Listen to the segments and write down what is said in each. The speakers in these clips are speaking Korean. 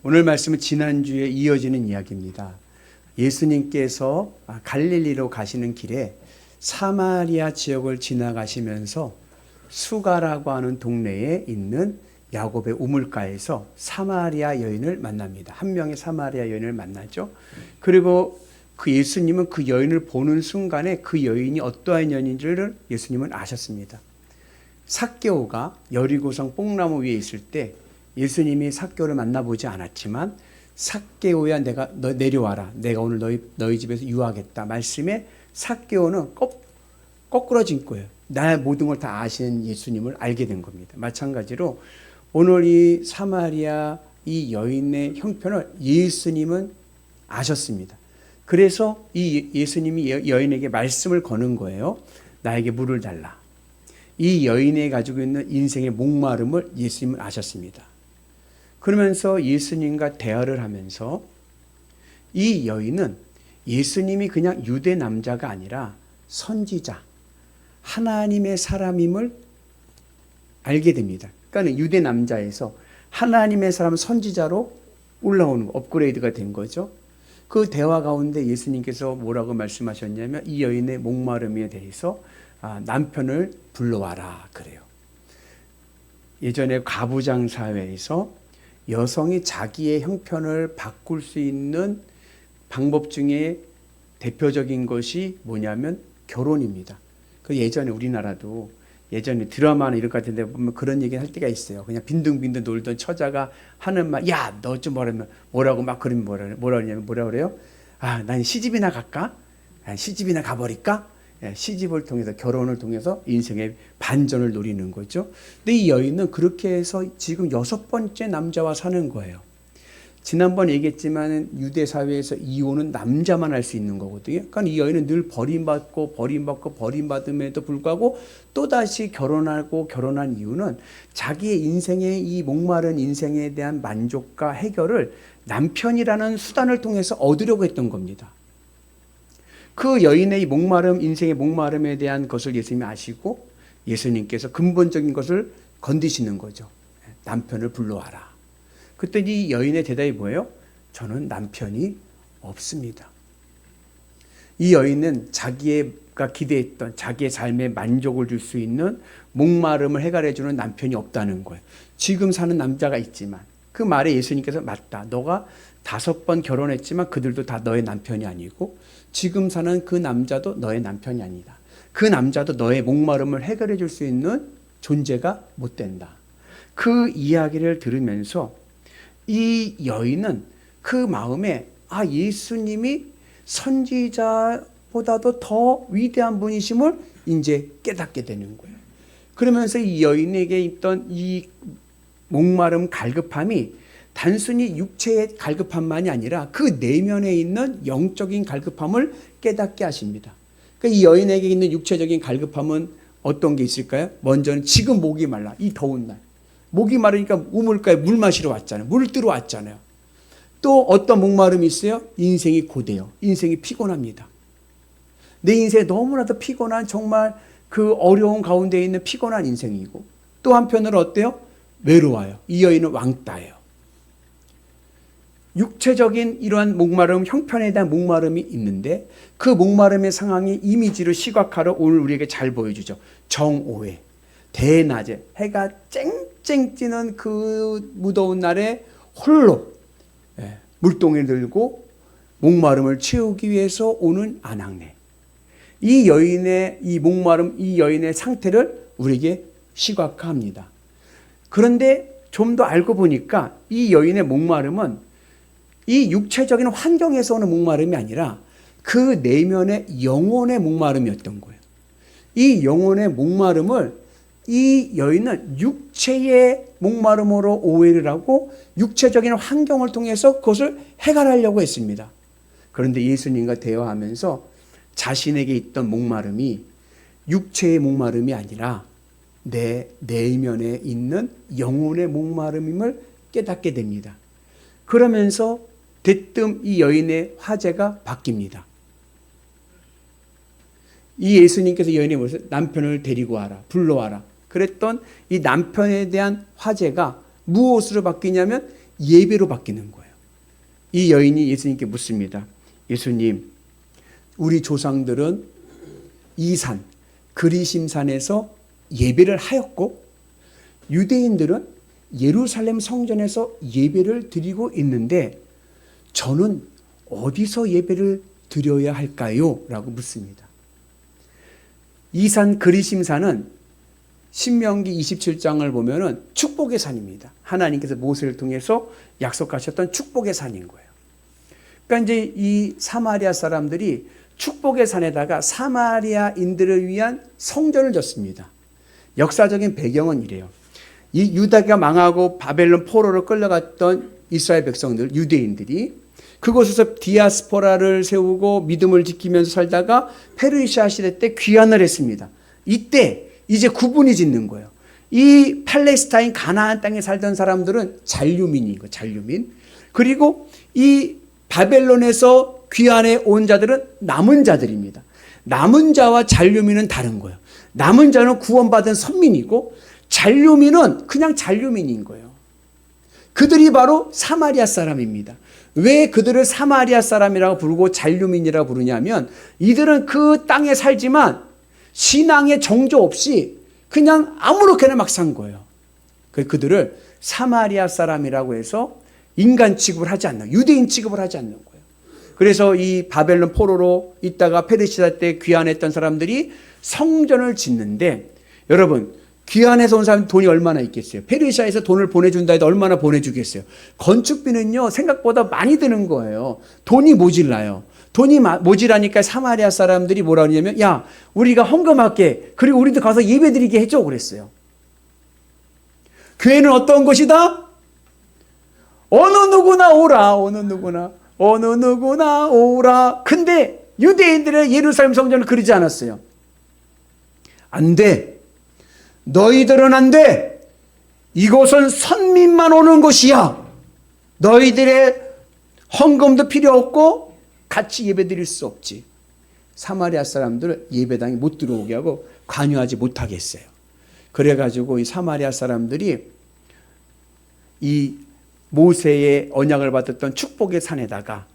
오늘 말씀은 지난주에 이어지는 이야기입니다. 예수님께서 갈릴리로 가시는 길에 사마리아 지역을 지나가시면서 수가라고 하는 동네에 있는 야곱의 우물가에서 사마리아 여인을 만납니다. 한 명의 사마리아 여인을 만나죠. 그리고 그 예수님은 그 여인을 보는 순간에 그 여인이 어떠한 여인인지를 예수님은 아셨습니다. 삭개오가 여리고성 뽕나무 위에 있을 때 예수님이 삭개오를 만나보지 않았지만 삭개오야 너 내려와라. 내가 오늘 너희 집에서 유하겠다. 말씀에 삭개오는 거꾸러진 거예요. 나의 모든 걸 다 아시는 예수님을 알게 된 겁니다. 마찬가지로 오늘 이 사마리아 이 여인의 형편을 예수님은 아셨습니다. 그래서 이 예수님이 여인에게 말씀을 거는 거예요. 나에게 물을 달라. 이 여인이 가지고 있는 인생의 목마름을 예수님은 아셨습니다. 그러면서 예수님과 대화를 하면서 이 여인은 예수님이 그냥 유대 남자가 아니라 선지자, 하나님의 사람임을 알게 됩니다. 그러니까 유대 남자에서 하나님의 사람 선지자로 올라오는 업그레이드가 된 거죠. 그 대화 가운데 예수님께서 뭐라고 말씀하셨냐면 이 여인의 목마름에 대해서 남편을 불러와라 그래요. 예전에 가부장 사회에서 여성이 자기의 형편을 바꿀 수 있는 방법 중에 대표적인 것이 뭐냐면 결혼입니다. 그 예전에 우리나라도 예전에 드라마나 이런 것 같은데 보면 그런 얘기 할 때가 있어요. 그냥 빈둥빈둥 놀던 처자가 하는 말, 야, 너 좀 뭐라고 막 그러면 뭐라 그래요? 난 시집이나 갈까? 시집이나 가버릴까? 시집을 통해서 결혼을 통해서 인생의 반전을 노리는 거죠. 근데 이 여인은 그렇게 해서 지금 6번째 남자와 사는 거예요. 지난번 얘기했지만 유대 사회에서 이혼은 남자만 할 수 있는 거거든요. 그러니까 이 여인은 늘 버림받음에도 불구하고 또다시 결혼한 이유는 자기의 인생의 이 목마른 인생에 대한 만족과 해결을 남편이라는 수단을 통해서 얻으려고 했던 겁니다. 그 여인의 이 인생의 목마름에 대한 것을 예수님이 아시고 예수님께서 근본적인 것을 건드시는 거죠. 남편을 불러와라. 그때 이 여인의 대답이 뭐예요? 저는 남편이 없습니다. 이 여인은 자기가 기대했던 자기의 삶에 만족을 줄 수 있는 목마름을 해결해 주는 남편이 없다는 거예요. 지금 사는 남자가 있지만 그 말에 예수님께서 맞다. 너가 5번 결혼했지만 그들도 다 너의 남편이 아니고 지금 사는 그 남자도 너의 남편이 아니다. 그 남자도 너의 목마름을 해결해 줄 수 있는 존재가 못 된다. 그 이야기를 들으면서 이 여인은 그 마음에 예수님이 선지자보다도 더 위대한 분이심을 이제 깨닫게 되는 거예요. 그러면서 이 여인에게 있던 이 목마름 갈급함이 단순히 육체의 갈급함만이 아니라 그 내면에 있는 영적인 갈급함을 깨닫게 하십니다. 그러니까 이 여인에게 있는 육체적인 갈급함은 어떤 게 있을까요? 먼저는 지금 목이 말라. 이 더운 날. 목이 마르니까 우물가에 물 마시러 왔잖아요. 물 뜨러 왔잖아요. 또 어떤 목마름이 있어요? 인생이 고돼요. 인생이 피곤합니다. 내 인생에 너무나도 피곤한 정말 그 어려운 가운데 있는 피곤한 인생이고 또 한편으로 어때요? 외로워요. 이 여인은 왕따예요. 육체적인 이러한 목마름, 형편에 대한 목마름이 있는데 그 목마름의 상황이 이미지로 시각화로 오늘 우리에게 잘 보여주죠. 정오회, 대낮에 해가 쨍쨍 찌는 그 무더운 날에 홀로 물동이를 들고 목마름을 채우기 위해서 오는 아낙네. 이 여인의 이 목마름, 이 여인의 상태를 우리에게 시각화합니다. 그런데 좀 더 알고 보니까 이 여인의 목마름은 이 육체적인 환경에서 오는 목마름이 아니라 그 내면의 영혼의 목마름이었던 거예요. 이 영혼의 목마름을 이 여인은 육체의 목마름으로 오해를 하고 육체적인 환경을 통해서 그것을 해결하려고 했습니다. 그런데 예수님과 대화하면서 자신에게 있던 목마름이 육체의 목마름이 아니라 내 내면에 있는 영혼의 목마름임을 깨닫게 됩니다. 그러면서 대뜸 이 여인의 화제가 바뀝니다. 이 예수님께서 여인에 모셔서 남편을 데리고 와라, 불러와라. 그랬던 이 남편에 대한 화제가 무엇으로 바뀌냐면 예배로 바뀌는 거예요. 이 여인이 예수님께 묻습니다. 예수님, 우리 조상들은 이 산, 그리심산에서 예배를 하였고 유대인들은 예루살렘 성전에서 예배를 드리고 있는데 저는 어디서 예배를 드려야 할까요? 라고 묻습니다. 이 산 그리심산은 신명기 27장을 보면은 축복의 산입니다. 하나님께서 모세를 통해서 약속하셨던 축복의 산인 거예요. 그러니까 이제 이 사마리아 사람들이 축복의 산에다가 사마리아인들을 위한 성전을 졌습니다. 역사적인 배경은 이래요. 이 유다가 망하고 바벨론 포로로 끌려갔던 이스라엘 백성들, 유대인들이 그곳에서 디아스포라를 세우고 믿음을 지키면서 살다가 페르시아 시대 때 귀환을 했습니다. 이때 이제 구분이 짓는 거예요. 이 팔레스타인 가나안 땅에 살던 사람들은 잔류민인 거예요. 잔류민. 그리고 이 바벨론에서 귀환해 온 자들은 남은 자들입니다. 남은 자와 잔류민은 다른 거예요. 남은 자는 구원받은 선민이고 잔류민은 그냥 잔류민인 거예요. 그들이 바로 사마리아 사람입니다. 왜 그들을 사마리아 사람이라고 부르고 잔류민이라고 부르냐면 이들은 그 땅에 살지만 신앙의 정조 없이 그냥 아무렇게나 막 산 거예요. 그들을 사마리아 사람이라고 해서 인간 취급을 하지 않는, 유대인 취급을 하지 않는 거예요. 그래서 이 바벨론 포로로 있다가 페르시아 때 귀환했던 사람들이 성전을 짓는데 여러분 귀환해서 온 사람 돈이 얼마나 있겠어요? 페르시아에서 돈을 보내준다 해도 얼마나 보내주겠어요? 건축비는요 생각보다 많이 드는 거예요. 돈이 모질라요. 돈이 모질하니까 사마리아 사람들이 뭐라 그러냐면 야 우리가 헌금할게 그리고 우리도 가서 예배드리게 해줘 그랬어요. 교회는 어떤 곳이다? 어느 누구나 오라. 어느 누구나 오라. 근데 유대인들의 예루살렘 성전은 그러지 않았어요. 안 돼. 너희들은 안 돼. 이곳은 선민만 오는 곳이야. 너희들의 헌금도 필요 없고 같이 예배 드릴 수 없지. 사마리아 사람들을 예배당에 못 들어오게 하고 관여하지 못하게 했어요. 그래가지고 이 사마리아 사람들이 이 모세의 언약을 받았던 축복의 산에다가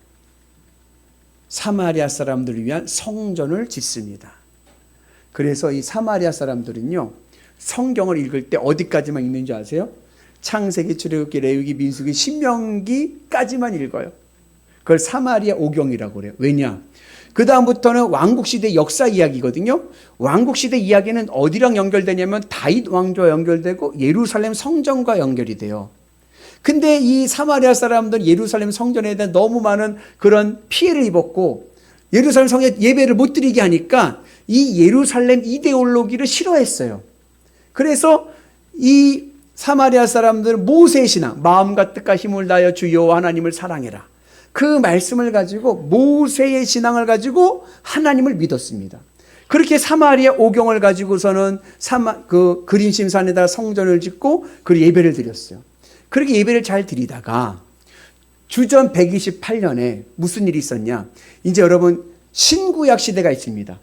사마리아 사람들을 위한 성전을 짓습니다. 그래서 이 사마리아 사람들은요 성경을 읽을 때 어디까지만 읽는지 아세요? 창세기, 출애굽기, 레위기, 민수기, 신명기까지만 읽어요. 그걸 사마리아 오경이라고 그래요. 왜냐? 그 다음부터는 왕국시대 역사 이야기거든요. 왕국시대 이야기는 어디랑 연결되냐면 다윗 왕조와 연결되고 예루살렘 성전과 연결이 돼요. 근데 이 사마리아 사람들은 예루살렘 성전에 대한 너무 많은 그런 피해를 입었고 예루살렘 성에 예배를 못 드리게 하니까 이 예루살렘 이데올로기를 싫어했어요. 그래서 이 사마리아 사람들은 모세의 신앙, 마음과 뜻과 힘을 다하여 주 여호와 하나님을 사랑해라. 그 말씀을 가지고 모세의 신앙을 가지고 하나님을 믿었습니다. 그렇게 사마리아 오경을 가지고서는 그 그림심산에다가 성전을 짓고 그 예배를 드렸어요. 그렇게 예배를 잘 드리다가 주전 128년에 무슨 일이 있었냐? 이제 여러분 신구약 시대가 있습니다.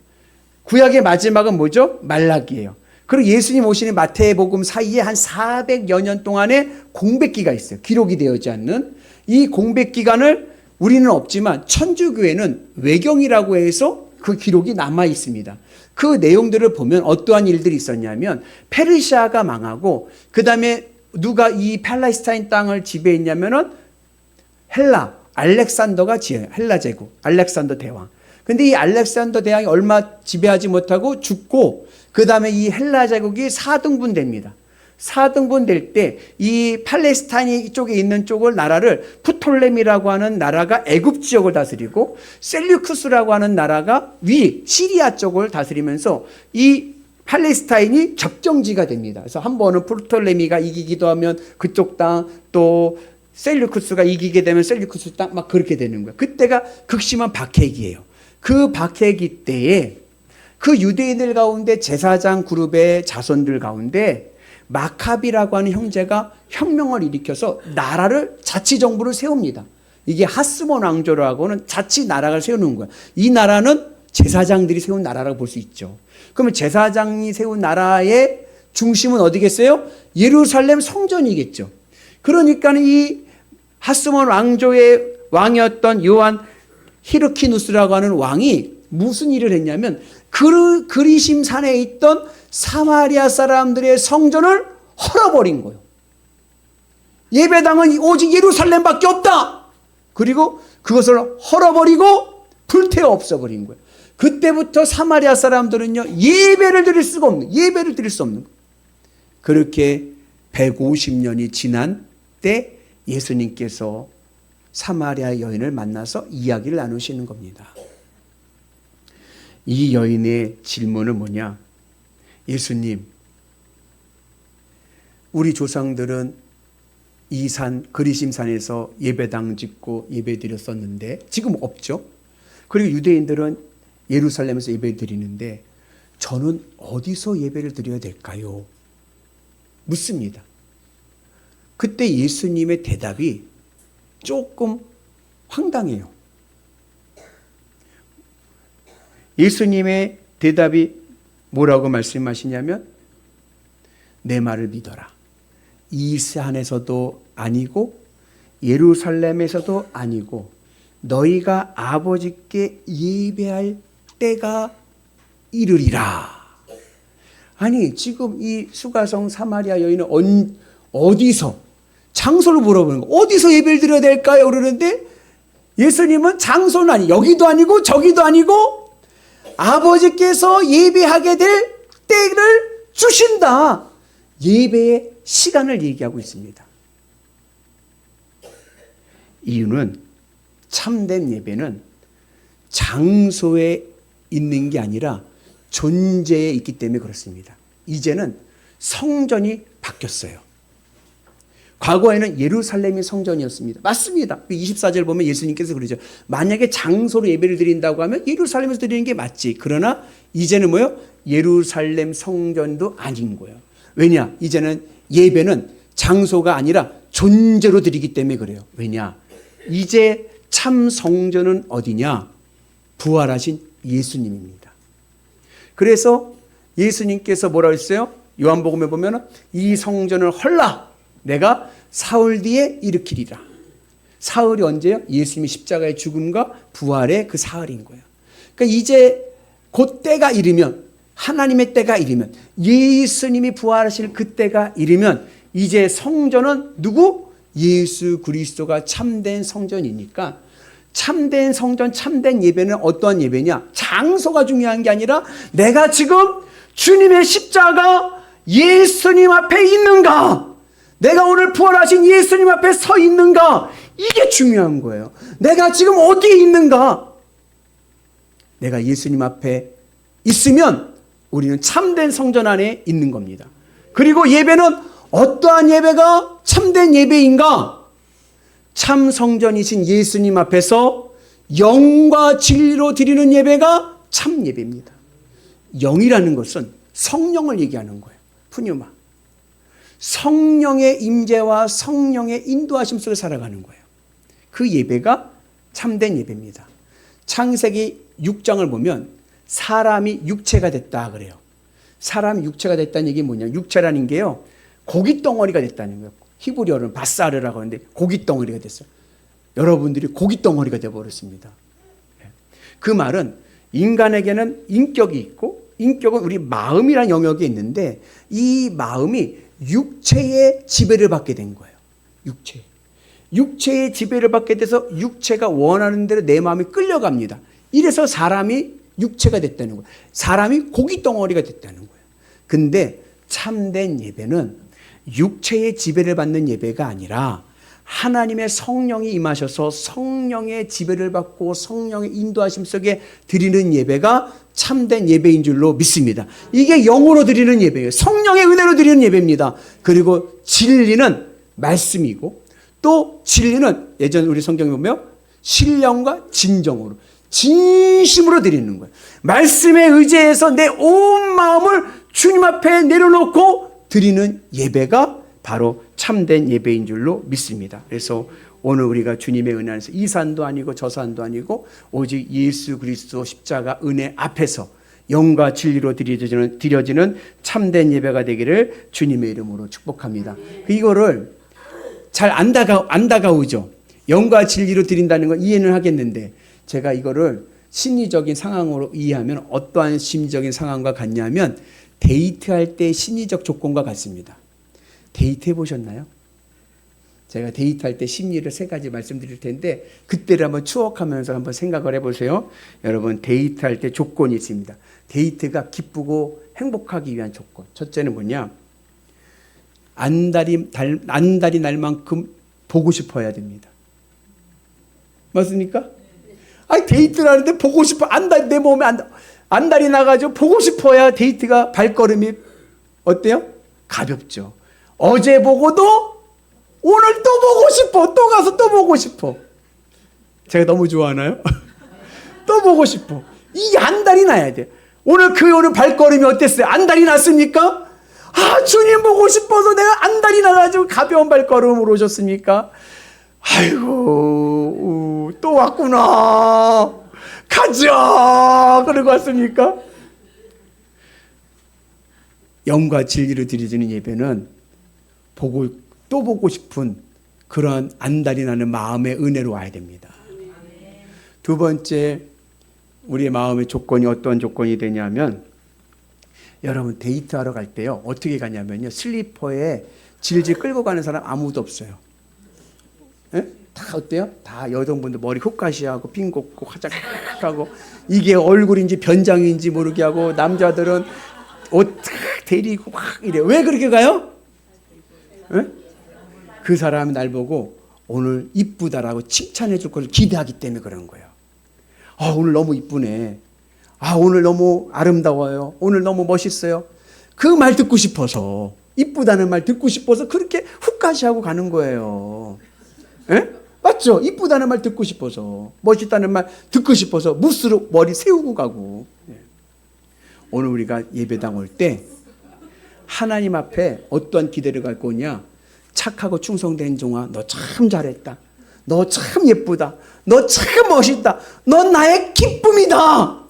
구약의 마지막은 뭐죠? 말라기예요. 그리고 예수님 오시는 마태복음 사이에 한 400여 년 동안의 공백기가 있어요. 기록이 되어지 않는 이 공백기간을 우리는 없지만 천주교회는 외경이라고 해서 그 기록이 남아 있습니다. 그 내용들을 보면 어떠한 일들이 있었냐면 페르시아가 망하고 그 다음에 누가 이 팔레스타인 땅을 지배했냐면은 알렉산더가 헬라 제국, 알렉산더 대왕. 근데 이 알렉산더 대왕이 얼마 지배하지 못하고 죽고 그 다음에 이 헬라 제국이 4등분 됩니다. 4등분 될 때 이 팔레스타인 쪽에 있는 쪽을 나라를 프톨레미라고 하는 나라가 애굽 지역을 다스리고 셀류쿠스라고 하는 나라가 시리아 쪽을 다스리면서 이 팔레스타인이 적정지가 됩니다. 그래서 한 번은 프톨레미가 이기기도 하면 그쪽 땅 또 셀류쿠스가 이기게 되면 셀류쿠스 땅 막 그렇게 되는 거예요. 그때가 극심한 박해기예요. 그 박해기 때에 그 유대인들 가운데 제사장 그룹의 자손들 가운데 마카비라고 하는 형제가 혁명을 일으켜서 나라를 자치정부를 세웁니다. 이게 하스몬 왕조라고는 자치 나라를 세우는 거예요. 이 나라는 제사장들이 세운 나라라고 볼 수 있죠. 그러면 제사장이 세운 나라의 중심은 어디겠어요? 예루살렘 성전이겠죠. 그러니까 이 하스몬 왕조의 왕이었던 요한 히르키누스라고 하는 왕이 무슨 일을 했냐면 그리심 산에 있던 사마리아 사람들의 성전을 헐어버린 거예요. 예배당은 오직 예루살렘밖에 없다. 그리고 그것을 헐어버리고 불태워 없애버린 거예요. 그때부터 사마리아 사람들은요, 예배를 드릴 수 없는 거예요. 그렇게 150년이 지난 때 예수님께서 사마리아 여인을 만나서 이야기를 나누시는 겁니다. 이 여인의 질문은 뭐냐? 예수님, 우리 조상들은 이 산, 그리심산에서 예배당 짓고 예배 드렸었는데 지금 없죠? 그리고 유대인들은 예루살렘에서 예배 드리는데 저는 어디서 예배를 드려야 될까요? 묻습니다. 그때 예수님의 대답이 조금 황당해요. 예수님의 대답이 뭐라고 말씀하시냐면 내 말을 믿어라. 이 산에서도 아니고 예루살렘에서도 아니고 너희가 아버지께 예배할 때가 이르리라. 아니 지금 이 수가성 사마리아 여인은 어디서 장소를 물어보는 거. 어디서 예배를 드려야 될까요? 그러는데 예수님은 장소는 아니, 여기도 아니고 저기도 아니고 아버지께서 예배하게 될 때를 주신다. 예배의 시간을 얘기하고 있습니다. 이유는 참된 예배는 장소에 있는 게 아니라 존재에 있기 때문에 그렇습니다. 이제는 성전이 바뀌었어요. 과거에는 예루살렘이 성전이었습니다. 맞습니다. 24절 보면 예수님께서 그러죠. 만약에 장소로 예배를 드린다고 하면 예루살렘에서 드리는 게 맞지. 그러나 이제는 뭐요? 예루살렘 성전도 아닌 거예요. 왜냐? 이제는 예배는 장소가 아니라 존재로 드리기 때문에 그래요. 왜냐? 이제 참 성전은 어디냐? 부활하신 예수님입니다. 그래서 예수님께서 뭐라고 했어요? 요한복음에 보면 이 성전을 헐라 내가 사흘 뒤에 일으키리라. 사흘이 언제요? 예수님의 십자가의 죽음과 부활의 그 사흘인 거예요. 그러니까 이제 그 때가 이르면, 하나님의 때가 이르면, 예수님이 부활하실 그 때가 이르면 이제 성전은 누구? 예수 그리스도가 참된 성전이니까 참된 성전, 참된 예배는 어떠한 예배냐? 장소가 중요한 게 아니라 내가 지금 주님의 십자가 예수님 앞에 있는가? 내가 오늘 부활하신 예수님 앞에 서 있는가? 이게 중요한 거예요. 내가 지금 어디에 있는가? 내가 예수님 앞에 있으면 우리는 참된 성전 안에 있는 겁니다. 그리고 예배는 어떠한 예배가 참된 예배인가? 참 성전이신 예수님 앞에서 영과 진리로 드리는 예배가 참 예배입니다. 영이라는 것은 성령을 얘기하는 거예요. 푸뉴마. 성령의 임재와 성령의 인도하심 속에 살아가는 거예요. 그 예배가 참된 예배입니다. 창세기 6장을 보면 사람이 육체가 됐다 그래요. 사람이 육체가 됐다는 얘기 뭐냐? 육체라는 게요, 고기 덩어리가 됐다는 거예요. 히브리어로는 바사르라고 하는데 고기 덩어리가 됐어요. 여러분들이 고기 덩어리가 되어버렸습니다. 그 말은 인간에게는 인격이 있고, 인격은 우리 마음이라는 영역이 있는데 이 마음이 육체의 지배를 받게 된 거예요. 육체의 지배를 받게 돼서 육체가 원하는 대로 내 마음이 끌려갑니다. 이래서 사람이 육체가 됐다는 거예요. 사람이 고기 덩어리가 됐다는 거예요. 근데 참된 예배는 육체의 지배를 받는 예배가 아니라 하나님의 성령이 임하셔서 성령의 지배를 받고 성령의 인도하심 속에 드리는 예배가 참된 예배인 줄로 믿습니다. 이게 영으로 드리는 예배예요. 성령의 은혜로 드리는 예배입니다. 그리고 진리는 말씀이고, 또 진리는 예전 우리 성경에 보면 신령과 진정으로, 진심으로 드리는 거예요. 말씀에 의지해서 내 온 마음을 주님 앞에 내려놓고 드리는 예배가 바로 참된 예배인 줄로 믿습니다. 그래서 오늘 우리가 주님의 은혜 안에서 이 산도 아니고 저 산도 아니고 오직 예수 그리스도 십자가 은혜 앞에서 영과 진리로 드려지는 참된 예배가 되기를 주님의 이름으로 축복합니다. 이거를 잘 안 다가오죠. 영과 진리로 드린다는 건 이해는 하겠는데 제가 이거를 심리적인 상황으로 이해하면 어떠한 심리적인 상황과 같냐면 데이트할 때 심리적 조건과 같습니다. 데이트 해보셨나요? 제가 데이트할 때 심리를 3가지 말씀드릴 텐데 그때를 한번 추억하면서 한번 생각을 해보세요. 여러분 데이트할 때 조건이 있습니다. 데이트가 기쁘고 행복하기 위한 조건. 첫째는 뭐냐? 안달이 날 만큼 보고 싶어야 됩니다. 맞습니까? 아니 데이트를 하는데 보고 싶어. 내 몸에 안달이 나가지고 보고 싶어야 데이트가 발걸음이 어때요? 가볍죠. 어제 보고도 오늘 또 보고 싶어. 또 가서 또 보고 싶어. 제가 너무 좋아하나요? 또 보고 싶어. 이 안달이 나야 돼. 오늘 발걸음이 어땠어요? 안달이 났습니까? 아, 주님 보고 싶어서 내가 안달이 나가지고 가벼운 발걸음으로 오셨습니까? 아이고, 또 왔구나. 가자. 그러고 왔습니까? 영과 진리로 드려지는 예배는 또 보고 싶은 그런 안달이 나는 마음의 은혜로 와야 됩니다. 두 번째, 우리의 마음의 조건이 어떤 조건이 되냐면 여러분 데이트하러 갈 때요 어떻게 가냐면요 슬리퍼에 질질 끌고 가는 사람 아무도 없어요. 에? 다 어때요? 다 여성분들 머리 훅가시하고 핀 꽂고 화장하고 이게 얼굴인지 변장인지 모르게 하고 남자들은 옷 데리고 막 이래. 왜 그렇게 가요? 에? 그 사람이 날 보고 오늘 이쁘다라고 칭찬해 줄 걸 기대하기 때문에 그런 거예요. 아, 오늘 너무 이쁘네. 아, 오늘 너무 아름다워요. 오늘 너무 멋있어요. 그 말 듣고 싶어서, 이쁘다는 말 듣고 싶어서 그렇게 훅가시하고 가는 거예요. 에? 맞죠? 이쁘다는 말 듣고 싶어서, 멋있다는 말 듣고 싶어서 무스로 머리 세우고 가고. 오늘 우리가 예배당 올 때 하나님 앞에 어떠한 기대를 갖고 오냐? 착하고 충성된 종아, 너 참 잘했다. 너 참 예쁘다. 너 참 멋있다. 넌 나의 기쁨이다.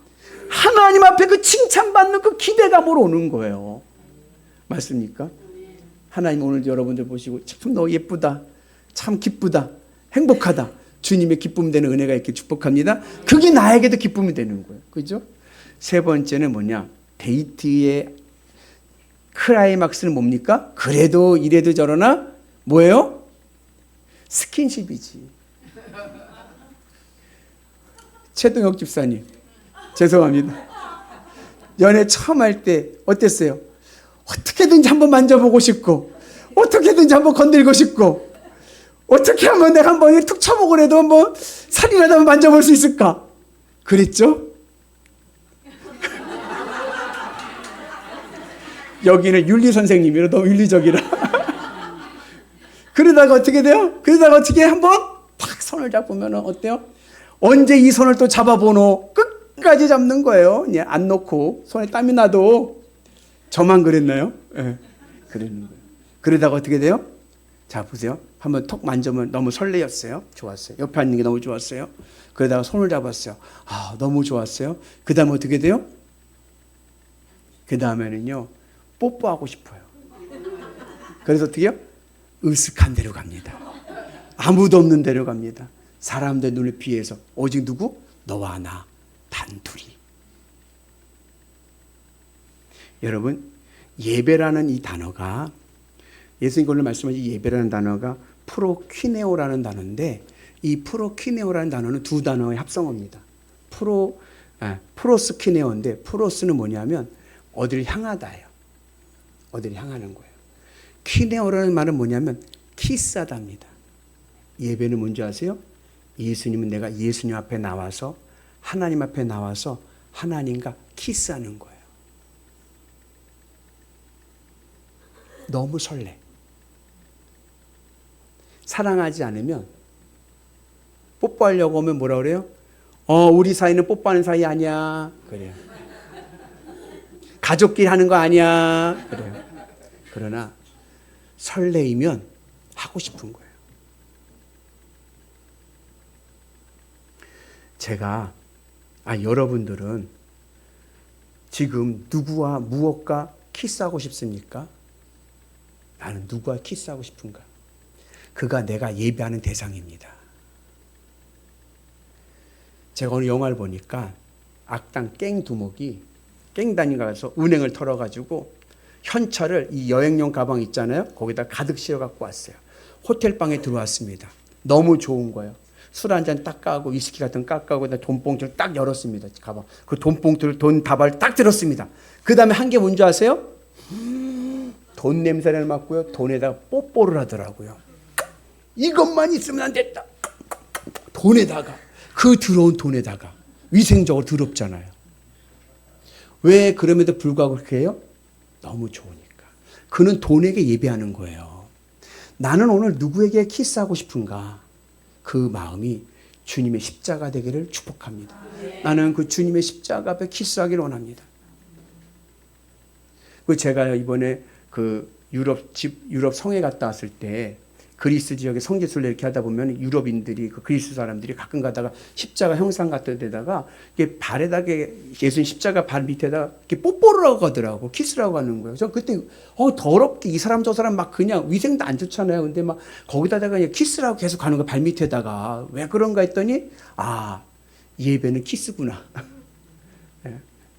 하나님 앞에 그 칭찬받는 그 기대감으로 오는 거예요. 맞습니까? 하나님 오늘 여러분들 보시고 참 너 예쁘다. 참 기쁘다. 행복하다. 주님의 기쁨 되는 은혜가 있게 축복합니다. 그게 나에게도 기쁨이 되는 거예요. 그죠? 세 번째는 뭐냐? 데이트의 클라이막스는 뭡니까? 그래도 이래도 저러나 뭐예요? 스킨십이지. 최동혁 집사님 죄송합니다. 연애 처음 할 때 어땠어요? 어떻게든지 한번 만져보고 싶고 어떻게든지 한번 건들고 싶고 어떻게 하면 내가 한번 툭 쳐보고 그래도 한번 살이라도 한번 만져볼 수 있을까? 그랬죠? 여기는 윤리 선생님이라 너무 윤리적이라. 그러다가 어떻게 돼요? 그러다가 어떻게 한번 탁 손을 잡으면 어때요? 언제 이 손을 또 잡아보노? 끝까지 잡는 거예요. 그냥 안 놓고 손에 땀이 나도. 저만 그랬나요? 네. 그러는 거예요. 그러다가 어떻게 돼요? 자 보세요. 한번 톡 만져면 너무 설레었어요. 좋았어요. 옆에 앉는 게 너무 좋았어요. 그러다가 손을 잡았어요. 아 너무 좋았어요. 그 다음에 어떻게 돼요? 그 다음에는요 뽀뽀하고 싶어요. 그래서 어떻게 해요? 으슥한 데로 갑니다. 아무도 없는 데로 갑니다. 사람들 눈에 비해서 오직 누구? 너와 나 단둘이. 여러분 예배라는 이 단어가 예수님 오늘 말씀하신 예배라는 단어가 프로퀴네오라는 단어인데 이 프로퀴네오라는 단어는 두 단어의 합성어입니다. 프로스퀴네오인데 프로스는 뭐냐면 어디를 향하다예요. 어디를 향하는 거예요. 퀴네오라는 말은 뭐냐면 키스하다입니다. 예배는 뭔지 아세요? 예수님은 내가 예수님 앞에 나와서 하나님 앞에 나와서 하나님과 키스하는 거예요. 너무 설레. 사랑하지 않으면 뽀뽀하려고 오면 뭐라 그래요? 우리 사이는 뽀뽀하는 사이 아니야. 그래요. 가족끼리 하는 거 아니야. 그래요. 그러나 설레이면 하고 싶은 거예요. 제가 여러분들은 지금 누구와 무엇과 키스하고 싶습니까? 나는 누구와 키스하고 싶은가? 그가 내가 예배하는 대상입니다. 제가 오늘 영화를 보니까 악당 깽두목이 깽단이 가서 은행을 털어가지고 현찰을 이 여행용 가방 있잖아요. 거기다 가득 실어갖고 왔어요. 호텔방에 들어왔습니다. 너무 좋은 거예요. 술 한 잔 딱 까고 위스키 같은 거 까고 돈봉투를 딱 열었습니다. 가방. 그 돈봉투를 돈 다발 딱 들었습니다. 그 다음에 한 게 뭔지 아세요? 돈 냄새를 맡고요. 돈에다가 뽀뽀를 하더라고요. 이것만 있으면 안 됐다. 돈에다가. 그 더러운 돈에다가. 위생적으로 더럽잖아요. 왜 그럼에도 불구하고 그렇게 해요? 너무 좋으니까. 그는 돈에게 예배하는 거예요. 나는 오늘 누구에게 키스하고 싶은가? 그 마음이 주님의 십자가 되기를 축복합니다. 나는 그 주님의 십자가 앞에 키스하기를 원합니다. 제가 이번에 그 유럽 성에 갔다 왔을 때 그리스 지역에 성지순례 이렇게 하다 보면 유럽인들이 그 그리스 사람들이 가끔 가다가 십자가 형상 같은 데다가 이게 발에다가 예수님 십자가 발 밑에다가 이렇게 뽀뽀를 하고 가더라고. 키스를 하고 가는 거예요. 저 그때 더럽게 이 사람 저 사람 막 그냥 위생도 안 좋잖아요. 근데 막 거기다가 그냥 키스를 하고 계속 가는 거 발 밑에다가 왜 그런가 했더니 예배는 키스구나.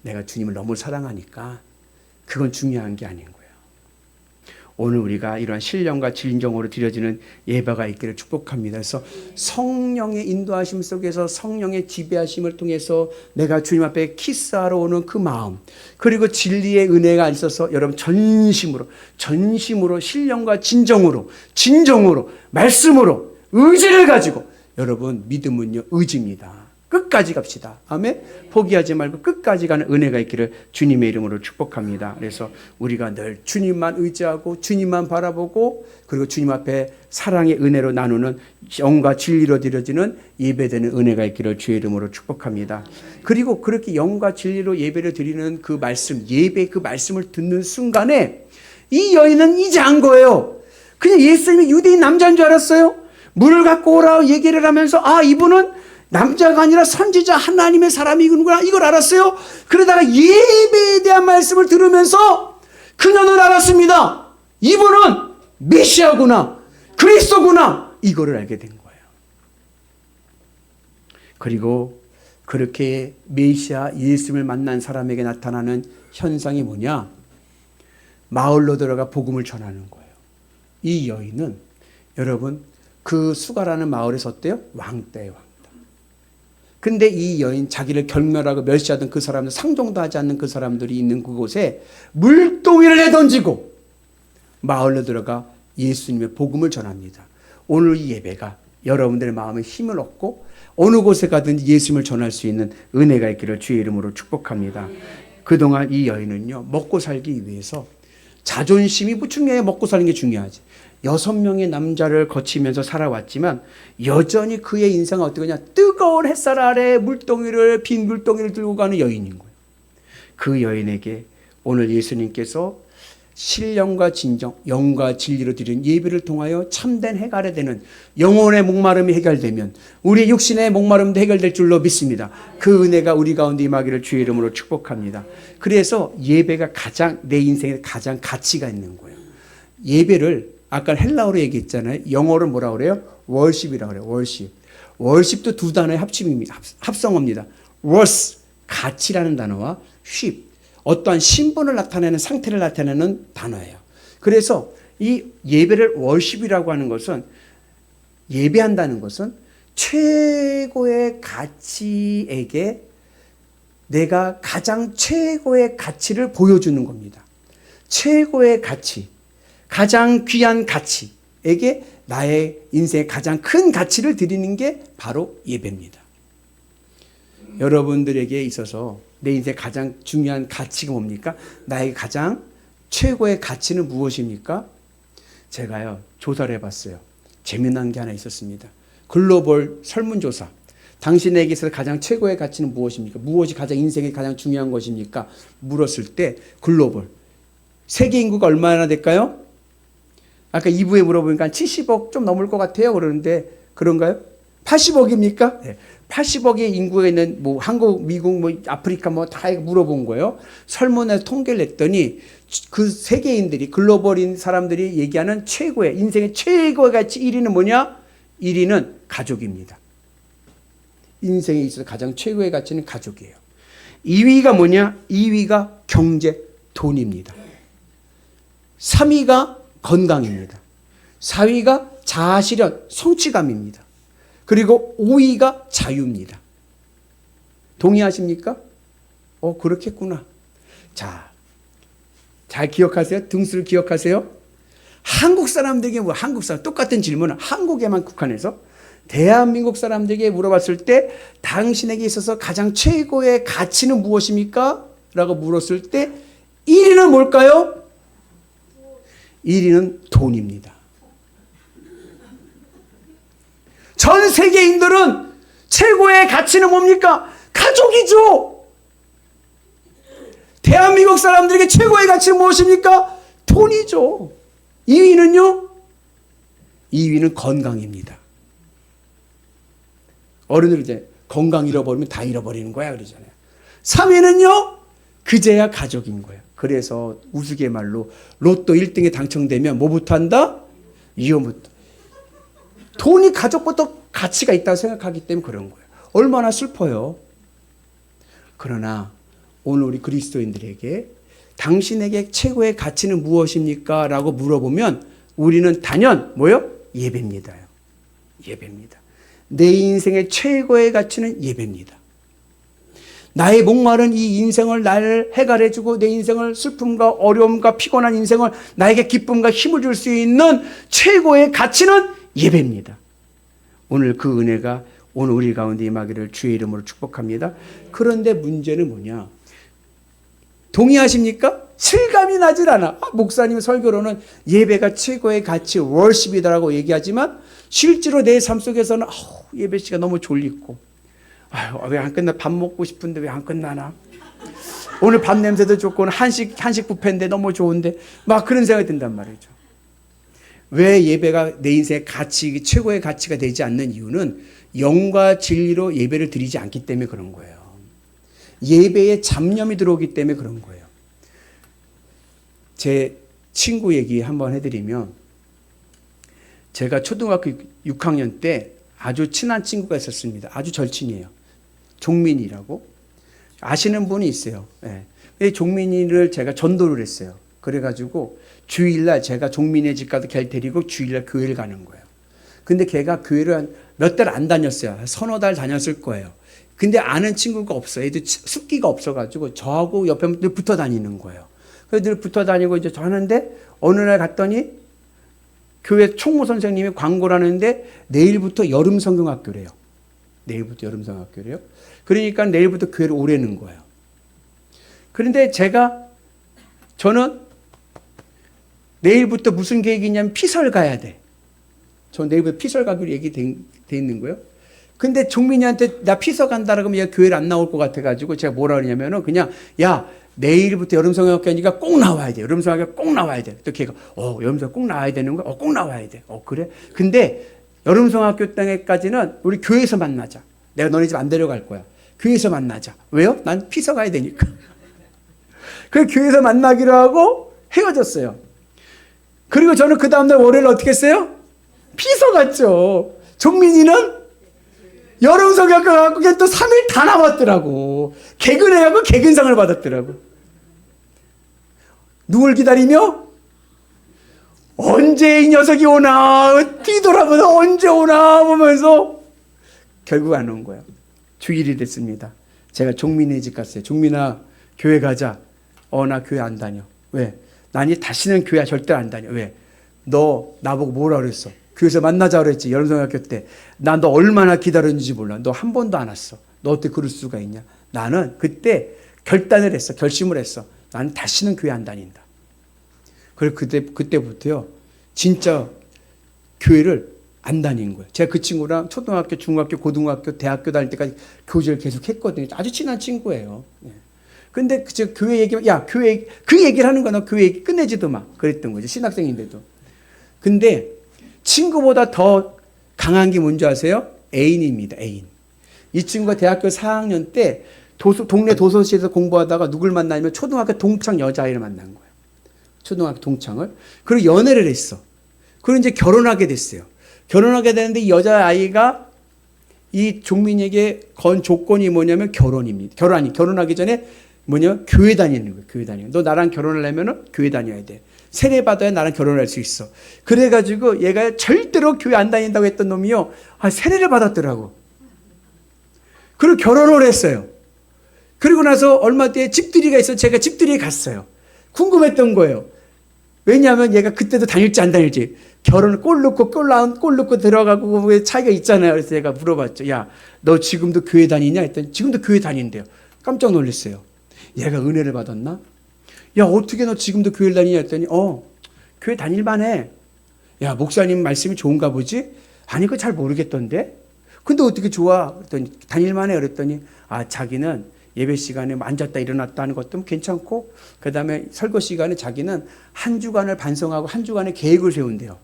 내가 주님을 너무 사랑하니까 그건 중요한 게 아닌 거예요. 오늘 우리가 이러한 신령과 진정으로 드려지는 예배가 있기를 축복합니다. 그래서 성령의 인도하심 속에서 성령의 지배하심을 통해서 내가 주님 앞에 키스하러 오는 그 마음, 그리고 진리의 은혜가 있어서 여러분 전심으로 신령과 진정으로 말씀으로 의지를 가지고 여러분 믿음은요 의지입니다. 끝까지 갑시다. 아멘. 포기하지 말고 끝까지 가는 은혜가 있기를 주님의 이름으로 축복합니다. 그래서 우리가 늘 주님만 의지하고 주님만 바라보고 그리고 주님 앞에 사랑의 은혜로 나누는 영과 진리로 드려지는 예배되는 은혜가 있기를 주의 이름으로 축복합니다. 그리고 그렇게 영과 진리로 예배를 드리는 그 말씀, 예배 그 말씀을 듣는 순간에 이 여인은 이제 안 거예요. 그냥 예수님이 유대인 남자인 줄 알았어요. 물을 갖고 오라 얘기를 하면서 이분은 남자가 아니라 선지자 하나님의 사람이구나 이걸 알았어요. 그러다가 예배에 대한 말씀을 들으면서 그녀는 알았습니다. 이분은 메시아구나 그리스도구나 이거를 알게 된 거예요. 그리고 그렇게 메시아 예수님을 만난 사람에게 나타나는 현상이 뭐냐? 마을로 들어가 복음을 전하는 거예요. 이 여인은 여러분 그 수가라는 마을에서 어때요? 왕따예요. 근데 이 여인 자기를 경멸하고 멸시하던 그 사람들 상종도 하지 않는 그 사람들이 있는 그곳에 물동이를 내던지고 마을로 들어가 예수님의 복음을 전합니다. 오늘 이 예배가 여러분들의 마음에 힘을 얻고 어느 곳에 가든지 예수님을 전할 수 있는 은혜가 있기를 주의 이름으로 축복합니다. 그동안 이 여인은요 먹고 살기 위해서 자존심이 중요해요. 먹고 사는 게 중요하지. 6명의 남자를 거치면서 살아왔지만 여전히 그의 인생은 어떻게 하냐? 뜨거운 햇살 아래 빈 물동이를 들고 가는 여인인 거예요. 그 여인에게 오늘 예수님께서 신령과 진정, 영과 진리로 드리는 예배를 통하여 참된 해결이 되는 영혼의 목마름이 해결되면 우리의 육신의 목마름도 해결될 줄로 믿습니다. 그 은혜가 우리 가운데 임하기를 주의 이름으로 축복합니다. 그래서 예배가 내 인생에 가장 가치가 있는 거예요. 예배를 아까 헬라어로 얘기했잖아요. 영어로 뭐라 그래요? 월십이라고 그래요. 월십. 월십도 두 단어의 합성어입니다. worth, 가치라는 단어와 ship, 어떠한 신분을 나타내는 상태를 나타내는 단어예요. 그래서 이 예배를 월십이라고 하는 것은 예배한다는 것은 최고의 가치에게 내가 가장 최고의 가치를 보여주는 겁니다. 최고의 가치. 가장 귀한 가치에게 나의 인생의 가장 큰 가치를 드리는 게 바로 예배입니다. 여러분들에게 있어서 내 인생의 가장 중요한 가치가 뭡니까? 나의 가장 최고의 가치는 무엇입니까? 제가요 조사를 해봤어요. 재미난 게 하나 있었습니다. 글로벌 설문조사. 당신에게서 가장 최고의 가치는 무엇입니까? 무엇이 가장 인생에 가장 중요한 것입니까? 물었을 때 글로벌. 세계 인구가 얼마나 될까요? 아까 2부에 물어보니까 70억 좀 넘을 것 같아요. 그러는데 그런가요? 80억입니까? 네. 80억의 인구가 있는 뭐 한국, 미국, 뭐 아프리카 뭐 다 물어본 거예요. 설문에서 통계를 냈더니 그 세계인들이 글로벌인 사람들이 얘기하는 최고의 인생의 최고의 가치 1위는 뭐냐? 1위는 가족입니다. 인생에 있어서 가장 최고의 가치는 가족이에요. 2위가 뭐냐? 2위가 경제, 돈입니다. 3위가 건강입니다. 4위가 자아실현, 성취감입니다. 그리고 5위가 자유입니다. 동의하십니까? 그렇겠구나. 자, 잘 기억하세요. 등수를 기억하세요. 한국 사람들에게 한국 사람 똑같은 질문을 한국에만 국한해서 대한민국 사람들에게 물어봤을 때 당신에게 있어서 가장 최고의 가치는 무엇입니까? 라고 물었을 때 1위는 뭘까요? 1위는 돈입니다. 전 세계인들은 최고의 가치는 뭡니까? 가족이죠. 대한민국 사람들에게 최고의 가치는 무엇입니까? 돈이죠. 2위는요? 2위는 건강입니다. 어른들 이제 건강 잃어버리면 다 잃어버리는 거야 그러잖아요. 3위는요? 그제야 가족인 거예요. 그래서 우스갯말로 로또 1등에 당첨되면 뭐부터 한다? 이혼부터. 돈이 가족부터 가치가 있다고 생각하기 때문에 그런 거예요. 얼마나 슬퍼요. 그러나 오늘 우리 그리스도인들에게 당신에게 최고의 가치는 무엇입니까? 라고 물어보면 우리는 단연 뭐요? 예배입니다. 예배입니다. 내 인생의 최고의 가치는 예배입니다. 나의 목마른 이 인생을 나를 해결해주고 내 인생을 슬픔과 어려움과 피곤한 인생을 나에게 기쁨과 힘을 줄 수 있는 최고의 가치는 예배입니다. 오늘 그 은혜가 오늘 우리 가운데 임하기를 주의 이름으로 축복합니다. 그런데 문제는 뭐냐? 동의하십니까? 실감이 나질 않아. 목사님 설교로는 예배가 최고의 가치, 월십이다라고 얘기하지만 실제로 내 삶 속에서는 예배 시간 너무 졸리고 왜 안 끝나? 밥 먹고 싶은데 왜 안 끝나나? 오늘 밥 냄새도 좋고 한식 뷔페인데 너무 좋은데 막 그런 생각이 든단 말이죠. 왜 예배가 내 인생의 가치, 최고의 가치가 되지 않는 이유는 영과 진리로 예배를 드리지 않기 때문에 그런 거예요. 예배에 잡념이 들어오기 때문에 그런 거예요. 제 친구 얘기 한번 해드리면 제가 초등학교 6학년 때 아주 친한 친구가 있었습니다. 아주 절친이에요. 종민이라고. 아시는 분이 있어요. 네. 종민이를 제가 전도를 했어요. 그래가지고 주일날 제가 종민의 집 가서 걔를 데리고 주일날 교회를 가는 거예요. 근데 걔가 교회를 몇 달 안 다녔어요. 서너 달 다녔을 거예요. 근데 아는 친구가 없어요. 애들 습기가 없어가지고 저하고 옆에 늘 붙어 다니는 거예요. 그래서 늘 붙어 다니고 이제 저 하는데 어느 날 갔더니 교회 총무 선생님이 광고를 하는데 내일부터 여름 성경학교래요. 내일부터 여름 성경학교래요. 그러니까 내일부터 교회를 오라는 거예요. 그런데 저는 내일부터 무슨 계획이냐면 피설 가야 돼. 저 내일부터 피설 가기로 얘기돼 있는 거예요. 근데 종민이한테 나 피서 간다 그러면 얘가 교회를 안 나올 것 같아가지고 제가 뭐라 그러냐면은 그냥 야 내일부터 여름성경학교니까 꼭 나와야 돼. 여름성경학교 꼭 나와야 돼. 또 걔가 여름성경 꼭 나와야 되는 거야? 꼭 나와야 돼. 그래? 근데 여름성경학교 때까지는 우리 교회에서 만나자. 내가 너네 집 안 데려갈 거야. 교회에서 만나자. 왜요? 난 피서 가야 되니까. 그래서 교회에서 만나기로 하고 헤어졌어요. 그리고 저는 그 다음날 월요일 어떻게 했어요? 피서 갔죠. 종민이는 여름성경학교 가고 또 3일 다 남았더라고. 개근해갖고 개근상을 받았더라고. 누굴 기다리며? 언제 이 녀석이 오나 뒤돌아보면서 언제 오나 보면서 결국 안 온 거예요. 주일이 됐습니다. 제가 종민의 집 갔어요. 종민아 교회 가자. 나 교회 안 다녀. 왜? 난 다시는 교회 절대 안 다녀. 왜? 너 나보고 뭐라 그랬어? 교회에서 만나자 그랬지. 여름성경학교 때. 난 너 얼마나 기다렸는지 몰라. 너 한 번도 안 왔어. 너 어떻게 그럴 수가 있냐. 나는 그때 결단을 했어. 결심을 했어. 나는 다시는 교회 안 다닌다. 그리고 그때부터요. 진짜 교회를 안 다닌 거예요. 제가 그 친구랑 초등학교, 중학교, 고등학교, 대학교 다닐 때까지 교제를 계속 했거든요. 아주 친한 친구예요. 근데 저 교회 얘기만, 교회, 그 얘기를 하는 거야. 너 교회 얘기 끝내지도 마. 그랬던 거죠. 신학생인데도. 근데 친구보다 더 강한 게 뭔지 아세요? 애인입니다. 애인. 이 친구가 대학교 4학년 때 동네 도서실에서 공부하다가 누굴 만나냐면 초등학교 동창 여자아이를 만난 거예요. 초등학교 동창을. 그리고 연애를 했어. 그리고 이제 결혼하게 됐어요. 결혼하게 되는데 이 여자아이가 이 종민에게 건 조건이 뭐냐면 결혼입니다. 결혼하기 전에 뭐냐면 교회 다니는 거예요. 교회 다니는 거. 너 나랑 결혼하려면 교회 다녀야 돼. 세례 받아야 나랑 결혼할 수 있어. 그래가지고 얘가 절대로 교회 안 다닌다고 했던 놈이요. 세례를 받았더라고. 그리고 결혼을 했어요. 그리고 나서 얼마 뒤에 집들이가 있어. 제가 집들이에 갔어요. 궁금했던 거예요. 왜냐하면 얘가 그때도 다닐지 안 다닐지. 결혼을 골 넣고 들어가고 왜 차이가 있잖아요. 그래서 제가 물어봤죠. 야, 너 지금도 교회 다니냐? 했더니 지금도 교회 다닌대요. 깜짝 놀랐어요. 얘가 은혜를 받았나? 야, 어떻게 너 지금도 교회 다니냐? 했더니 교회 다닐만해. 야, 목사님 말씀이 좋은가 보지? 아니, 그거 잘 모르겠던데? 근데 어떻게 좋아? 그랬더니 다닐만해. 그랬더니 자기는 예배 시간에 앉았다 일어났다 하는 것도 괜찮고, 그 다음에 설거 시간에 자기는 한 주간을 반성하고 한 주간의 계획을 세운대요.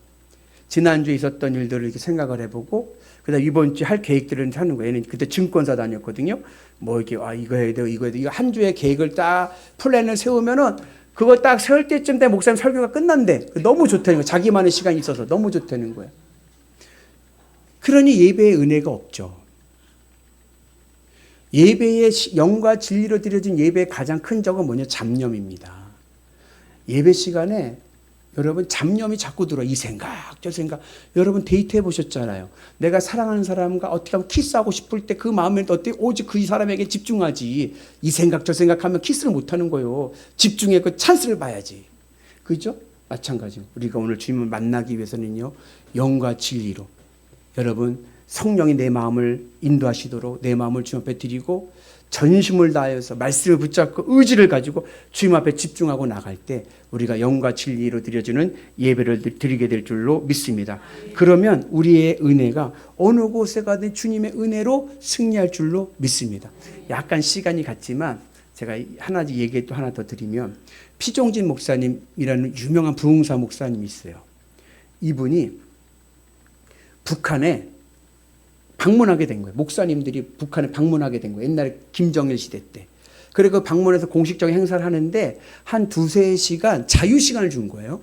지난주에 있었던 일들을 이렇게 생각을 해보고, 그 다음에 이번 주에 할 계획들을 하는 거예요. 얘는 그때 증권사 다녔거든요. 뭐 이렇게, 이거 해야 돼요, 이거 해야 돼요. 이거 한 주의 계획을 딱 플랜을 세우면은 그거 딱 세울 때쯤 되면 목사님 설교가 끝난대. 너무 좋다는 거예요. 자기만의 시간이 있어서 너무 좋다는 거예요. 그러니 예배의 은혜가 없죠. 예배의 영과 진리로 드려진 예배의 가장 큰 적은 뭐냐? 잡념입니다. 예배 시간에 여러분 잡념이 자꾸 들어. 이 생각 저 생각. 여러분 데이트 해보셨잖아요. 내가 사랑하는 사람과 어떻게 하면 키스하고 싶을 때 그 마음에 어떻게 오직 그 사람에게 집중하지. 이 생각 저 생각하면 키스를 못하는 거예요. 집중해 그 찬스를 봐야지. 그죠? 마찬가지로 우리가 오늘 주님을 만나기 위해서는요, 영과 진리로 여러분 성령이 내 마음을 인도하시도록 내 마음을 주님 앞에 드리고 전심을 다해서 말씀을 붙잡고 의지를 가지고 주님 앞에 집중하고 나갈 때 우리가 영과 진리로 드려지는 예배를 드리게 될 줄로 믿습니다. 그러면 우리의 은혜가 어느 곳에 가든 주님의 은혜로 승리할 줄로 믿습니다. 약간 시간이 갔지만 제가 얘기 또 하나 더 드리면, 피종진 목사님이라는 유명한 부흥사 목사님이 있어요. 이분이 북한에 방문하게 된 거예요. 목사님들이 북한에 방문하게 된 거예요. 옛날에 김정일 시대 때. 그리고 방문해서 공식적인 행사를 하는데 한 2-3시간 자유시간을 준 거예요.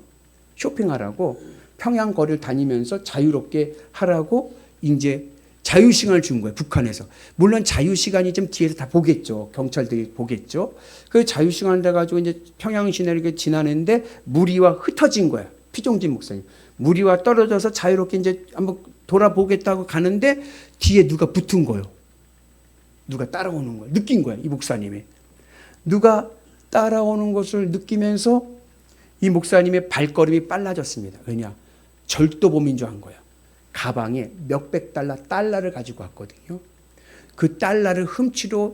쇼핑하라고. 평양 거리를 다니면서 자유롭게 하라고 이제 자유시간을 준 거예요. 북한에서. 물론 자유시간이 좀 뒤에서 다 보겠죠. 경찰들이 보겠죠. 그 자유시간을 해가지고 이제 평양 시내를 지나는데 무리와 흩어진 거예요. 피종진 목사님. 무리와 떨어져서 자유롭게 이제 한번 돌아보겠다고 가는데 뒤에 누가 붙은 거예요. 누가 따라오는 거예요. 느낀 거예요. 이 목사님이. 누가 따라오는 것을 느끼면서 이 목사님의 발걸음이 빨라졌습니다. 왜냐? 절도범인 줄 안 거예요. 가방에 몇백 달러를 가지고 왔거든요. 그 달러를 훔치러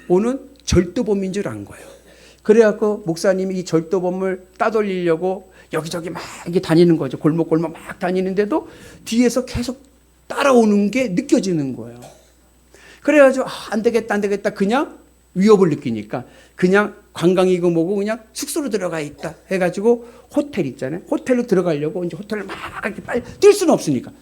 오는 절도범인 줄 안 거예요. 그래갖고 목사님이 이 절도범을 따돌리려고 여기저기 막 이렇게 다니는 거죠. 골목골목 막 다니는데도 뒤에서 계속 따라오는 게 느껴지는 거예요. 그래가지고 안 되겠다. 그냥 위협을 느끼니까 그냥 관광이고 뭐고 그냥 숙소로 들어가 있다 해가지고 호텔 있잖아요. 호텔로 들어가려고 이제 호텔을 막 이렇게 빨리 뛸 수는 없으니까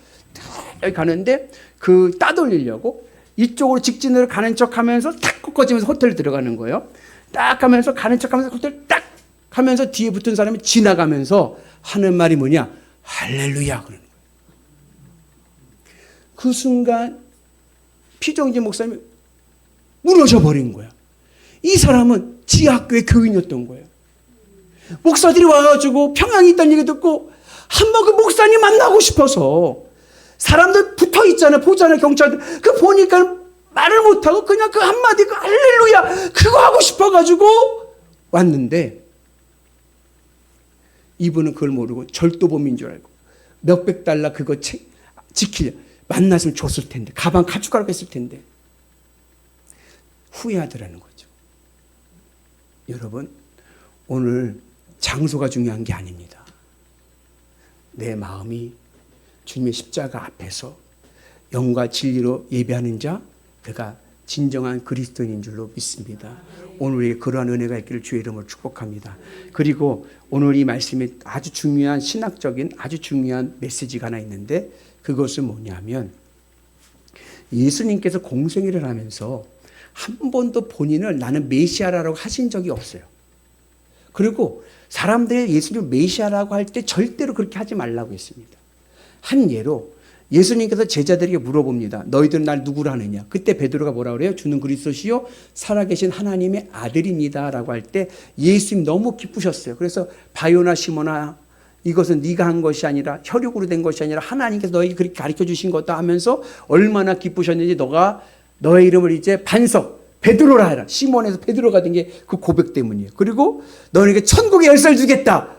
여기 가는데 그 따돌리려고 이쪽으로 직진으로 가는 척하면서 탁 꺾어지면서 호텔로 들어가는 거예요. 딱 하면서 가는 척하면서 호텔 딱 하면서 뒤에 붙은 사람이 지나가면서 하는 말이 뭐냐? 할렐루야 그러는 거예요. 그 순간 피종진 목사님이 무너져 버린 거야. 이 사람은 지하학교의 교인이었던 거예요. 목사들이 와가지고 평양에 있다는 얘기 듣고 한번 그 목사님 만나고 싶어서 사람들 붙어 있잖아요. 보잖아요. 경찰들. 그 보니까 말을 못하고 그냥 그 한마디 그 할렐루야 그거 하고 싶어가지고 왔는데 이분은 그걸 모르고 절도범인 줄 알고 몇백 달러 그거 지키려 만났으면 줬을 텐데 가방 가져가라고 했을 텐데 후회하더라는 거죠. 여러분 오늘 장소가 중요한 게 아닙니다. 내 마음이 주님의 십자가 앞에서 영과 진리로 예배하는 자 그가 진정한 그리스도인인 줄로 믿습니다. 오늘 우리에게 그러한 은혜가 있기를 주의 이름으로 축복합니다. 그리고 오늘 이 말씀에 아주 중요한 신학적인 아주 중요한 메시지가 하나 있는데 그것은 뭐냐면 예수님께서 공생애를 하면서 한 번도 본인을 나는 메시아라고 하신 적이 없어요. 그리고 사람들이 예수님을 메시아라고 할 때 절대로 그렇게 하지 말라고 했습니다. 한 예로 예수님께서 제자들에게 물어봅니다. 너희들은 날 누구라 하느냐? 그때 베드로가 뭐라 그래요? 주는 그리스도시요 살아계신 하나님의 아들입니다 라고 할 때 예수님 너무 기쁘셨어요. 그래서 바요나 시몬아, 이것은 네가 한 것이 아니라 혈육으로 된 것이 아니라 하나님께서 너에게 그렇게 가르쳐 주신 것다 하면서 얼마나 기쁘셨는지 너가 너의 이름을 이제 반석 베드로라 해라. 시몬에서 베드로가 된 게 그 고백 때문이에요. 그리고 너에게 천국의 열쇠를 주겠다.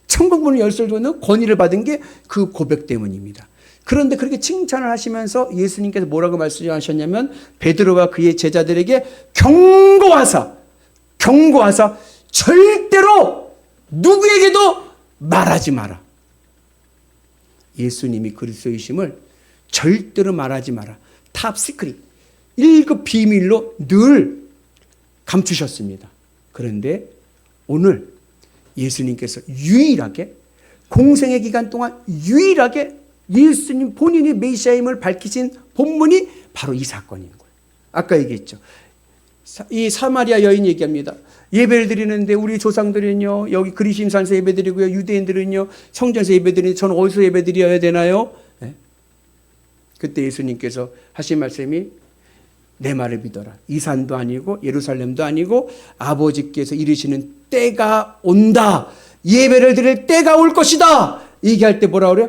천국 문의 열쇠를 주는 권위를 받은 게 그 고백 때문입니다. 그런데 그렇게 칭찬을 하시면서 예수님께서 뭐라고 말씀하셨냐면 베드로와 그의 제자들에게 경고하사 절대로 누구에게도 말하지 마라. 예수님이 그리스도이심을 절대로 말하지 마라. 탑 시크릿 1급 비밀로 늘 감추셨습니다. 그런데 오늘 예수님께서 유일하게 공생의 기간 동안 유일하게 예수님 본인이 메시아임을 밝히신 본문이 바로 이 사건인 거예요. 아까 얘기했죠. 이 사마리아 여인 얘기합니다. 예배를 드리는데 우리 조상들은요 여기 그리심산에서 예배드리고요, 유대인들은요 성전에서 예배드리는데 저는 어디서 예배드려야 되나요? 네? 그때 예수님께서 하신 말씀이 내 말을 믿어라. 이 산도 아니고 예루살렘도 아니고 아버지께서 이르시는 때가 온다. 예배를 드릴 때가 올 것이다. 얘기할 때 뭐라 그래요?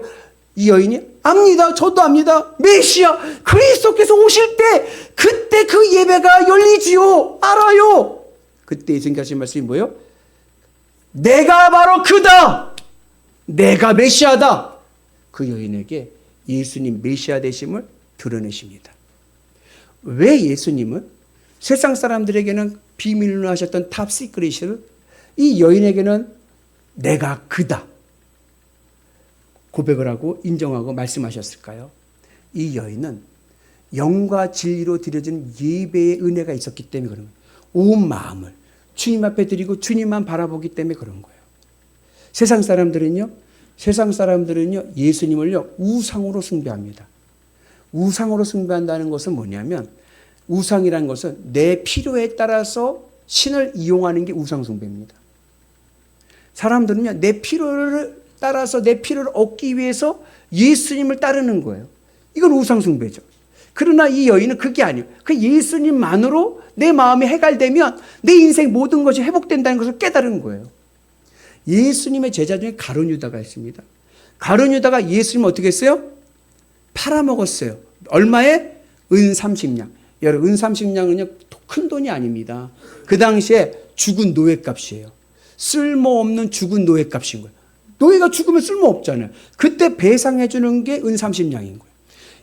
이 여인이 압니다. 저도 압니다. 메시아 그리스도께서 오실 때 그때 그 예배가 열리지요. 알아요. 그때 예수님께서 하신 말씀이 뭐예요? 내가 바로 그다. 내가 메시아다. 그 여인에게 예수님 메시아 되심을 드러내십니다. 왜 예수님은 세상 사람들에게는 비밀로 하셨던 탑 시크릿을 이 여인에게는 내가 그다 고백을 하고 인정하고 말씀하셨을까요? 이 여인은 영과 진리로 드려진 예배의 은혜가 있었기 때문에 그런 거예요. 온 마음을 주님 앞에 드리고 주님만 바라보기 때문에 그런 거예요. 세상 사람들은요 예수님을요 우상으로 숭배합니다. 우상으로 숭배한다는 것은 뭐냐면 우상이라는 것은 내 필요에 따라서 신을 이용하는 게 우상 숭배입니다. 사람들은요 내 필요를 따라서 내 필요를 얻기 위해서 예수님을 따르는 거예요. 이건 우상 숭배죠. 그러나 이 여인은 그게 아니에요. 그 예수님만으로 내 마음이 해갈되면 내 인생 모든 것이 회복된다는 것을 깨달은 거예요. 예수님의 제자 중에 가룟 유다가 있습니다. 가룟 유다가 예수님 어떻게 했어요? 팔아먹었어요. 얼마에? 은 30냥. 여러분 은 30냥은요 큰 돈이 아닙니다. 그 당시에 죽은 노예값이에요. 쓸모없는 죽은 노예값인 거예요. 노예가 죽으면 쓸모없잖아요. 그때 배상해 주는 게 은 30냥인 거예요.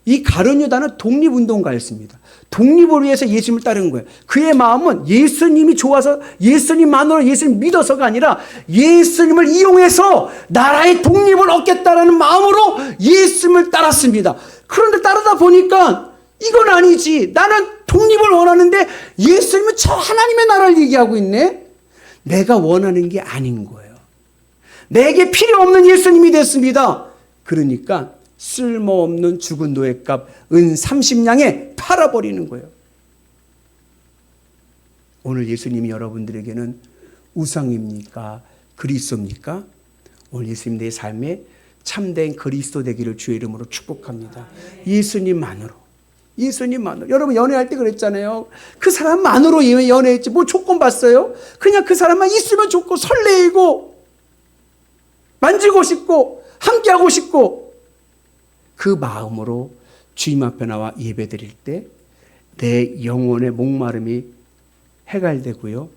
이 가룟 유다는 독립운동가였습니다. 독립을 위해서 예수님을 따른 거예요. 그의 마음은 예수님이 좋아서 예수님만으로 예수님 믿어서가 아니라 예수님을 이용해서 나라의 독립을 얻겠다라는 마음으로 예수님을 따랐습니다. 그런데 따르다 보니까 이건 아니지. 나는 독립을 원하는데 예수님은 저 하나님의 나라를 얘기하고 있네. 내가 원하는 게 아닌 거예요. 내게 필요 없는 예수님이 됐습니다. 그러니까 쓸모없는 죽은 노예값 은 30냥에 팔아버리는 거예요. 오늘 예수님이 여러분들에게는 우상입니까? 그리스도입니까? 오늘 예수님 내 삶에 참된 그리스도 되기를 주의 이름으로 축복합니다. 예수님만으로. 여러분 연애할 때 그랬잖아요. 그 사람만으로 연애했지 뭐 조건 봤어요? 그냥 그 사람만 있으면 좋고 설레이고 만지고 싶고 함께하고 싶고 그 마음으로 주님 앞에 나와 예배드릴 때 내 영혼의 목마름이 해갈되고요.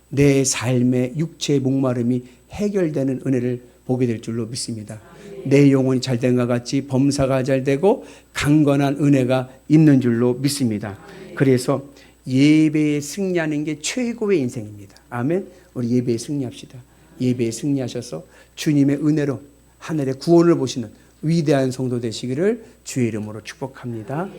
내 삶의 육체의 목마름이 해결되는 은혜를 보게 될 줄로 믿습니다. 내 영혼이 잘된것 같이 범사가 잘되고 강건한 은혜가 있는 줄로 믿습니다. 그래서 예배에 승리하는 게 최고의 인생입니다. 아멘. 우리 예배에 승리합시다. 예배에 승리하셔서 주님의 은혜로 하늘의 구원을 보시는 위대한 성도 되시기를 주의 이름으로 축복합니다.